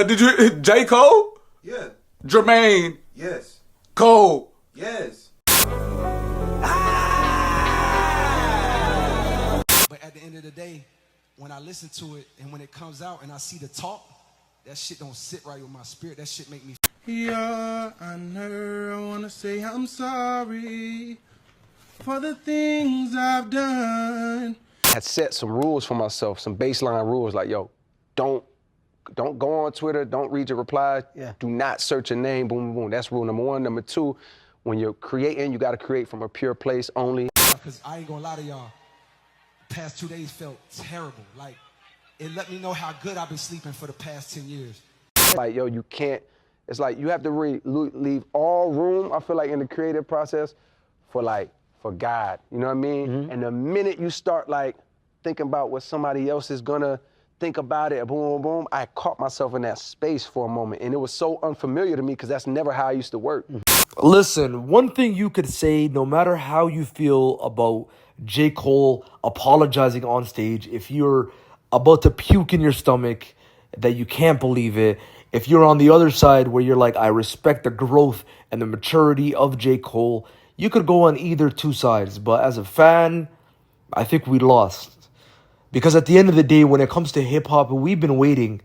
Did you J. Cole? Yeah. Jermaine. Yes. Cole. Yes. But at the end of the day, when I listen to it and when it comes out and I see the talk, that shit don't sit right with my spirit. That shit make me. Yeah, I wanna say I'm sorry for the things I've done. I had set some rules for myself, some baseline rules like, yo, don't go on Twitter, don't read your replies, do not search a name, boom, boom, boom. That's rule number one. Number two, when you're creating, you gotta create from a pure place only. Because I ain't gonna lie to y'all, the past 2 days felt terrible. Like, it let me know how good I've been sleeping for the past 10 years. Like, yo, you can't, it's like you have to leave all room, I feel like, in the creative process for God, you know what I mean? Mm-hmm. And the minute you start like thinking about what somebody else is gonna think about it, boom, boom, boom, I caught myself in that space for a moment. And it was so unfamiliar to me because that's never how I used to work. Listen, one thing you could say, no matter how you feel about J. Cole apologizing on stage, if you're about to puke in your stomach, that you can't believe it, if you're on the other side where you're like, I respect the growth and the maturity of J. Cole, you could go on either two sides. But as a fan, I think we lost. Because at the end of the day, when it comes to hip-hop, we've been waiting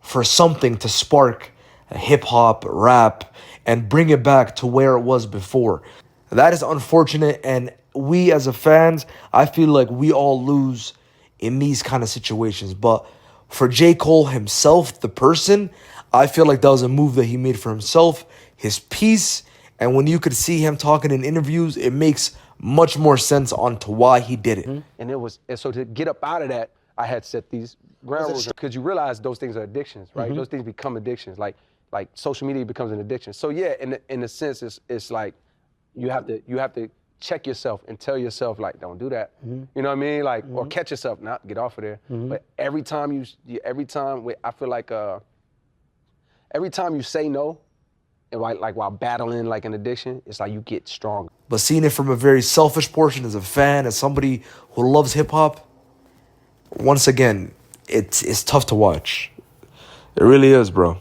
for something to spark hip-hop, rap, and bring it back to where it was before. That is unfortunate, and we as a fans, I feel like we all lose in these kind of situations. But for J. Cole himself, the person, I feel like that was a move that he made for himself, his peace, and when you could see him talking in interviews, it makes much more sense onto why he did it. And so to get up out of that, I had set these ground rules because you realize those things are addictions, right? Those things become addictions. Like social media becomes an addiction. So yeah, in a sense, it's like you have to check yourself and tell yourself like, don't do that. You know what I mean? Like, or catch yourself, not get off of there. But every time I feel like every time you say no, and like while battling like an addiction, it's like you get stronger. But seeing it from a very selfish portion as a fan, as somebody who loves hip-hop, once again, it's tough to watch. It really is, bro.